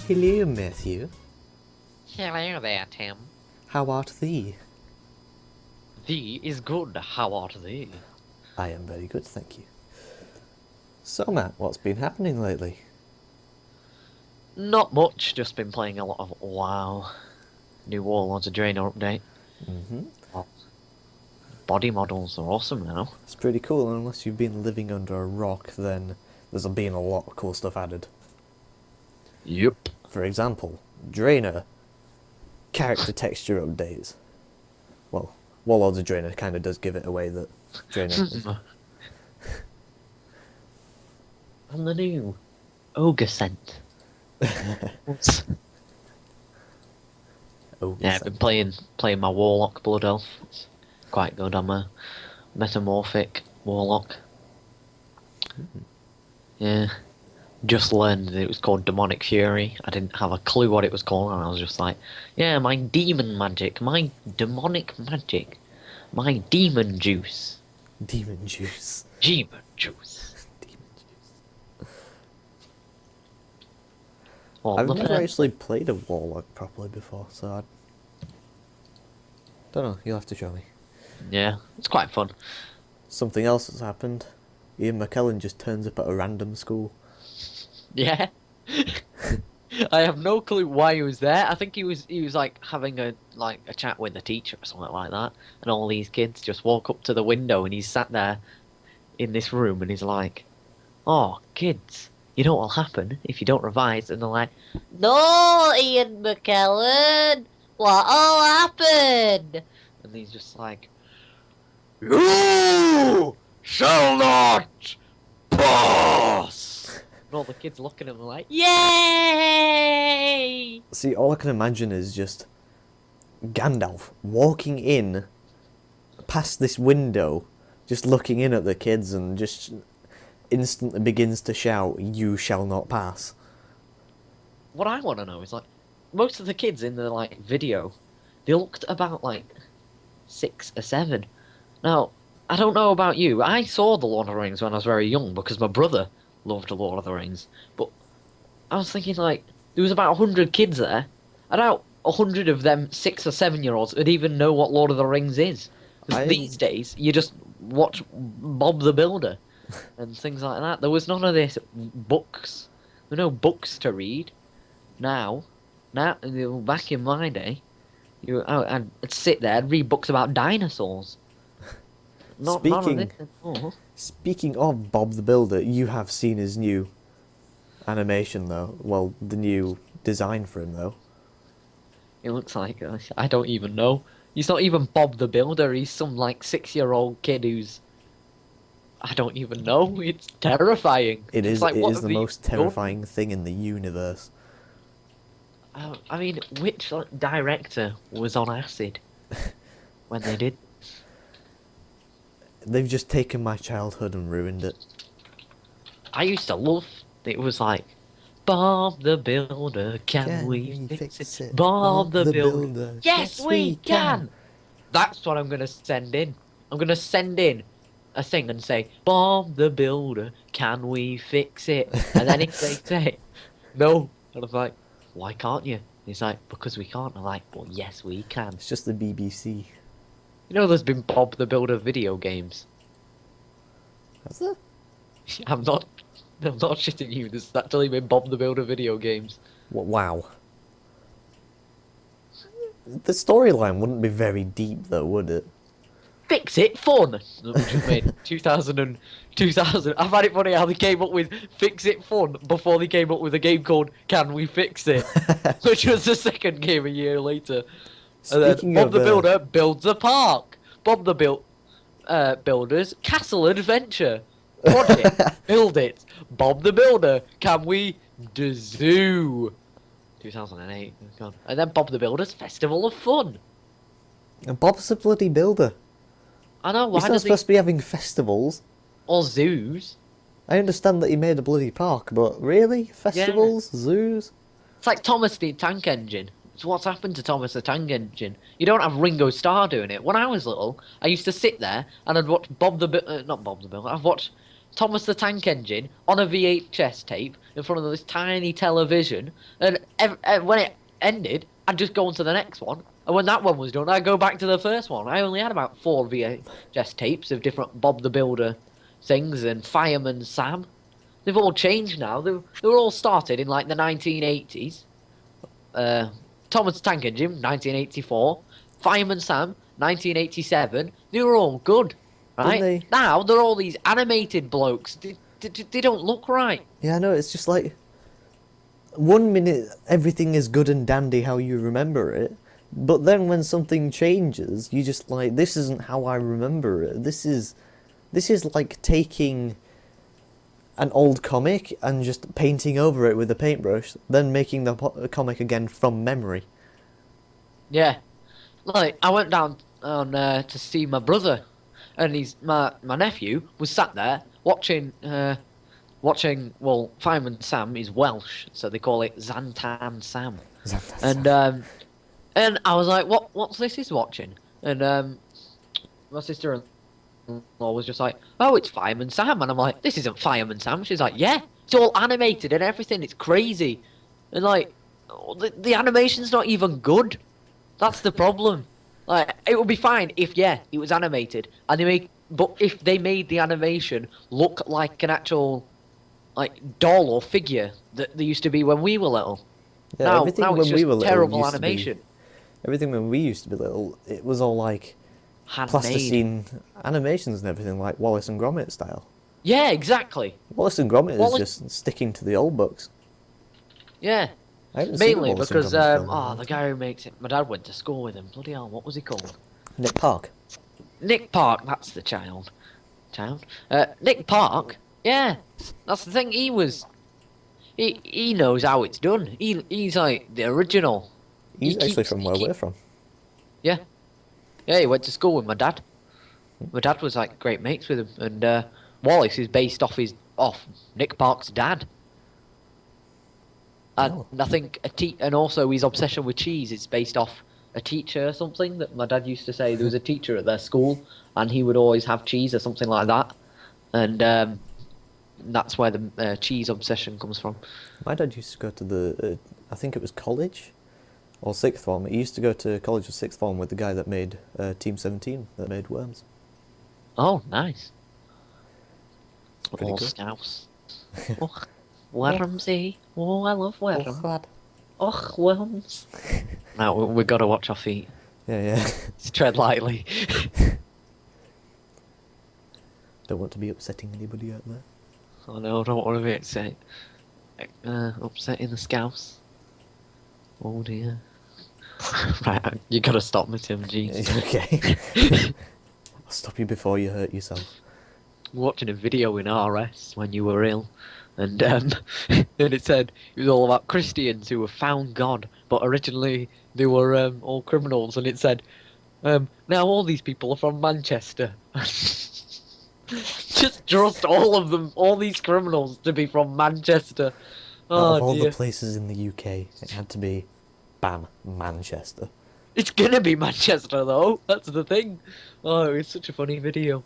Hello, Matthew. Hello there, Tim. How art thee? Thee is good. How art thee? I am very good, thank you. So, Matt, what's been happening lately? Not much. Just been playing a lot of WoW. New Warlords of Draenor update. Well, body models are awesome now. It's pretty cool, unless you've been living under a rock, then there's been a lot of cool stuff added. Yep. For example, Draenor character texture updates. Well, Warlords of Draenor kind of does give it away that Draenor is... And the new Ogre Scent. Oh, Yeah, I've been playing my Warlock Blood Elf. It's quite good. I'm a metamorphic Warlock. Yeah. Just learned that it was called Demonic Fury. I didn't have a clue what it was called, and I was just like, yeah, my demon magic, my demonic magic, my demon juice. Demon juice. Demon juice. Demon juice. Well, I've the never first- actually played a Warlock properly before, so I don't know, you'll have to show me. Yeah, it's quite fun. Something else has happened. Ian McKellen just turns up at a random school. Yeah. I have no clue why he was there. I think he was like having a chat with the teacher or something like that, and all these kids just walk up to the window and he's sat there in this room and he's like, "Oh, kids, you know what'll happen if you don't revise?" And they're like, "No, Ian McKellen, what'll happen?" And he's just like, "You shall not pass." And all the kids looking at him like, "Yay!" See, all I can imagine is just Gandalf walking in past this window, just looking in at the kids and just instantly begins to shout, "You shall not pass." What I want to know is, like, most of the kids in the video, they looked about 6 or 7. Now, I don't know about you. I saw The Lord of the Rings when I was very young because my brother loved The Lord of the Rings. But I was thinking, there was about 100 kids there. I doubt 100 of them 6 or 7-year-olds would even know what Lord of the Rings is. 'Cause these days, you just watch Bob the Builder and things like that. There was none of this books. There were no books to read. Now, back in my day, I'd sit there and read books about dinosaurs. None of this at all. Speaking of Bob the Builder, you have seen his new animation though. Well, the new design for him though. It looks like, I don't even know. He's not even Bob the Builder. He's some 6-year-old kid who's, I don't even know. It's terrifying. It It's is. like, It what is the have most they done? terrifying thing in the universe. I mean, which director was on acid when they did? They've just taken my childhood and ruined it. I used to love. It was like, Bob the Builder, can we fix it? Bob the Builder, yes we can. That's what I'm gonna send in. I'm gonna send in a thing and say, Bob the Builder, can we fix it? And then if they say no, and I'm like, why can't you? He's like, because we can't. I'm like, well, yes we can. It's just the BBC. You know, there's been Bob the Builder video games. Has there? I'm not shitting you. There's actually been Bob the Builder video games. Wow. The storyline wouldn't be very deep though, would it? Fix It Fun, which was made 2000. I find it funny how they came up with Fix It Fun before they came up with a game called Can We Fix It, which was the second game a year later. And then Speaking Bob of, the Builder builds a park. Bob the Builder's Castle Adventure. Project, build it. Bob the Builder, can we do zoo? 2008. God. And then Bob the Builder's Festival of Fun. And Bob's a bloody builder. I know, why He's not does he... supposed to be having festivals. Or zoos. I understand that he made a bloody park, but really? Festivals? Zoos? It's like Thomas the Tank Engine. So what's happened to Thomas the Tank Engine? You don't have Ringo Starr doing it. When I was little, I used to sit there and I'd watch not Bob the Builder. I've watched Thomas the Tank Engine on a VHS tape in front of this tiny television, and when it ended, I'd just go on to the next one. And when that one was done, I'd go back to the first one. I only had about 4 VHS tapes of different Bob the Builder things and Fireman Sam. They've all changed now. They were all started in like the 1980s. Thomas the Tank Engine, 1984. Fireman Sam, 1987. They were all good, right? Now they're all these animated blokes. They don't look right. Yeah, I know. It's just like 1 minute everything is good and dandy how you remember it, but then when something changes, you just like, this isn't how I remember it. This is like taking an old comic and just painting over it with a paintbrush, then making the comic again from memory. Yeah, like I went down on to see my brother, and my nephew was sat there watching. Well, Fireman Sam is Welsh, so they call it Zantan Sam. And I was like, what's this he's watching? And my sister-in-law was just like, oh, it's Fireman Sam. And I'm like, this isn't Fireman Sam. She's like, yeah, it's all animated and everything. It's crazy. And like, the animation's not even good. That's the problem. Like, it would be fine if, yeah, it was animated. But if they made the animation look like an actual, like, doll or figure that they used to be when we were little. Yeah, now it's just terrible animation. Everything when we used to be little, it was all like Handmade. plasticine animations and everything, like Wallace and Gromit style. Yeah, exactly. Wallace and Gromit is just sticking to the old books. Yeah. Mainly because, the guy who makes it, my dad went to school with him. Bloody hell, what was he called? Nick Park. Nick Park, that's the child. Nick Park, yeah. That's the thing, he knows how it's done. He's like the original. He's actually from where we're from. Yeah. Yeah, he went to school with my dad. My dad was like great mates with him, and Wallace is based off Nick Park's dad. And I think and also his obsession with cheese is based off a teacher or something that my dad used to say. There was a teacher at their school, and he would always have cheese or something like that, and that's where the cheese obsession comes from. My dad used to go to the, I think it was college, or sixth form. He used to go to college or sixth form with the guy that made Team 17, that made Worms. Oh, nice. Pretty All cool. Scouse. Oh, Wormsy. Oh, I love worms. Oh, lad. Oh, worms. Now we've got to watch our feet. Yeah. Just tread lightly. Don't want to be upsetting anybody out there. Oh no, I don't want to be upsetting the Scouse. Oh dear. Right, you gotta stop me, Tim. Jeez. Okay. I'll stop you before you hurt yourself. Watching a video in RS when you were ill, and and it said it was all about Christians who have found God, but originally they were all criminals, and it said now all these people are from Manchester. Just trust all of them, all these criminals, to be from Manchester. Out of all dear. the places in the UK, it had to be, bam, Manchester. It's gonna be Manchester though, that's the thing. Oh, it's such a funny video.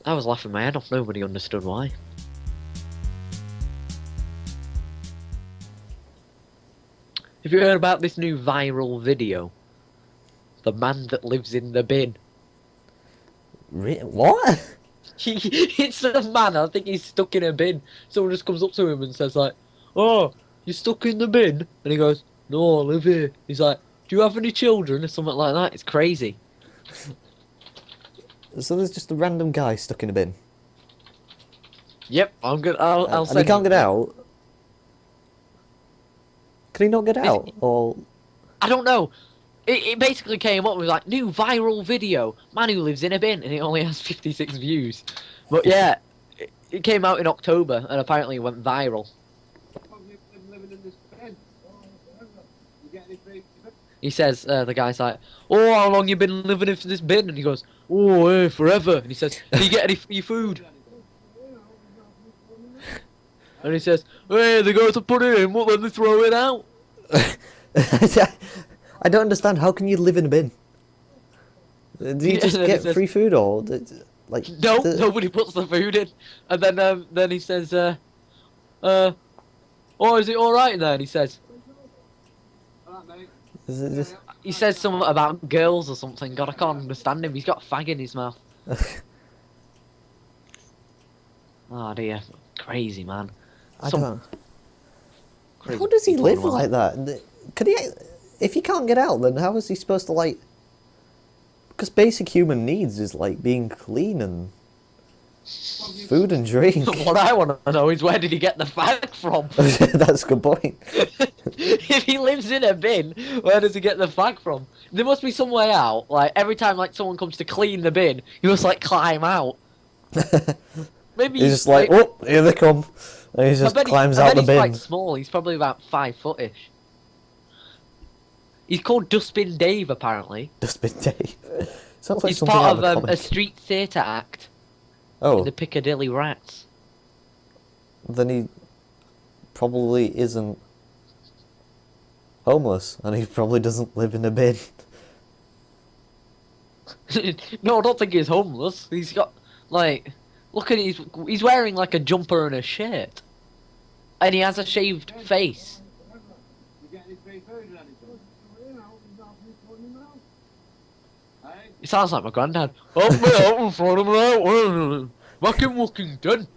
I was laughing my head off, nobody understood why. Have you heard about this new viral video? The man that lives in the bin. What? It's a man, I think he's stuck in a bin. Someone just comes up to him and says like, oh, you're stuck in the bin? And he goes, no, I live here. He's like, do you have any children? Or something like that. It's crazy. So there's just a random guy stuck in a bin. Yep, I'm good. I'll and he can't get out? Can he not get out? Or I don't know. It basically came up with like new viral video, man who lives in a bin, and it only has 56 views. But yeah, it came out in October and apparently it went viral. He says, the guy's like, oh, how long you been living in this bin? And he goes, oh, forever. And he says, do you get any free food? And he says, hey, they go to put it in, but then they throw it out. I don't understand. How can you live in a bin? Do you just get free food, or Like No, nobody puts the food in. And then he says, oh, is it alright in there? And he says, Is it just? he says something about girls or something. God, I can't understand him. He's got a fag in his mouth. Oh dear, crazy man. I don't. Crazy How does he people in live the world. like that? Could he? If he can't get out, then how is he supposed to like? Because basic human needs is like being clean and food and drink. What I want to know is where did he get the fag from? That's a good point. If he lives in a bin, where does he get the fag from? There must be some way out. Like every time like someone comes to clean the bin, he must like climb out. Maybe He's just like, oh, here they come. And he just climbs out the he's bin. quite small. He's probably about 5 foot-ish. He's called Dustbin Dave, apparently. Dustbin Dave. Sounds like He's something part out of of a a comic. street theatre act. Oh, The Piccadilly Rats. then he probably isn't homeless, and he probably doesn't live in a bin. No, I don't think he's homeless. He's got, like... Look at it, he's wearing like a jumper and a shirt. And he has a shaved face. He sounds like my granddad. Up me out in front of me out. Back in Wookington.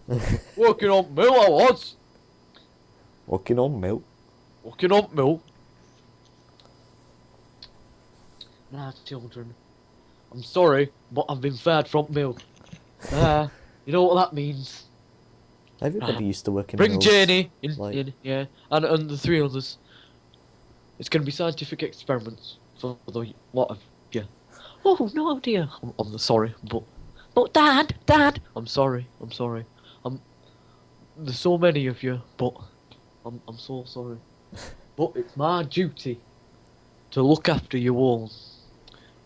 Working on mill I was. Walking on milk. Working on mill. Now children, I'm sorry, but I've been fed from milk. You know what that means? Everybody used to work in Bring mills. Janie in, like- yeah, and the 3 others. It's going to be scientific experiments for the lot of you. Oh no, dear. I'm sorry, but Dad, I'm sorry. There's so many of you, but I'm so sorry. But it's my duty to look after you all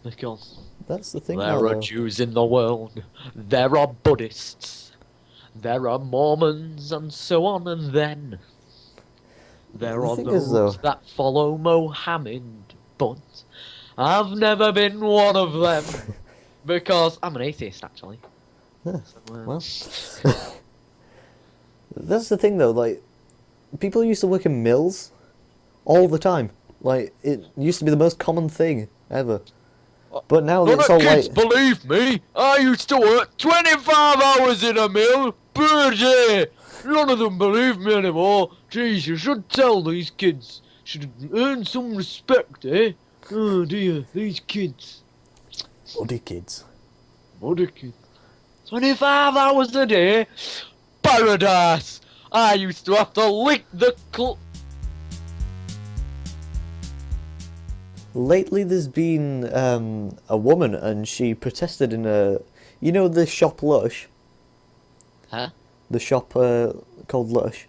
because That's the thing. there now, are though. Jews in the world, there are Buddhists, there are Mormons, and so on, and then there The are thing is, those though- that follow Mohammed, but I've never been one of them because I'm an atheist, actually. Yeah, So, well, that's the thing though. Like, people used to work in mills all the time. Like, it used to be the most common thing ever. But now none it's of all kids like, believe me. I used to work 25 hours in a mill per day. None of them believe me anymore. Jeez, you should tell these kids. Should earn some respect, eh? Oh dear, these kids. bloody kids. What a kid. 25 hours a day? Paradise! I used to have to lick the Lately, there's been a woman, and she protested in a, you know, the shop Lush, Huh? the shop called Lush.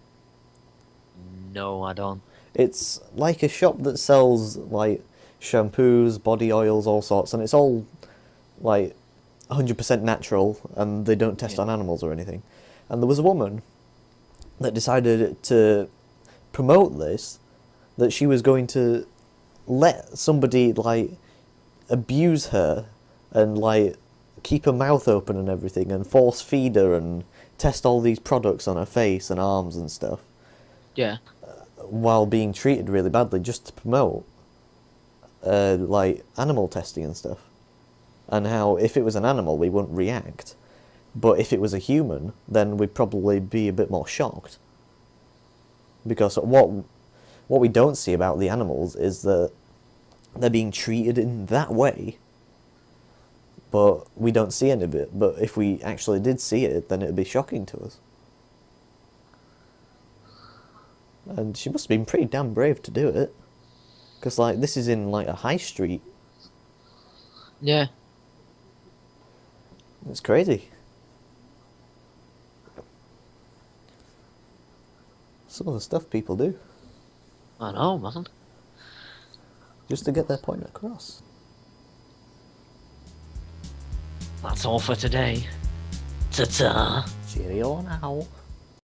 No, I don't. It's like a shop that sells like shampoos, body oils, all sorts, and it's all like 100% natural, and they don't test Yeah. on animals or anything. And there was a woman that decided to promote this, that she was going to let somebody like abuse her and like keep her mouth open and everything and force feed her and test all these products on her face and arms and stuff Yeah. while being treated really badly just to promote like animal testing and stuff, and how if it was an animal we wouldn't react, but if it was a human then we'd probably be a bit more shocked, because what we don't see about the animals is that they're being treated in that way, but we don't see any of it. But if we actually did see it, then it would be shocking to us. And she must have been pretty damn brave to do it, because like this is in like a high street. Yeah. It's crazy. Some of the stuff people do I know, man. just to get their point across. That's all for today. Ta-ta. Cheerio now.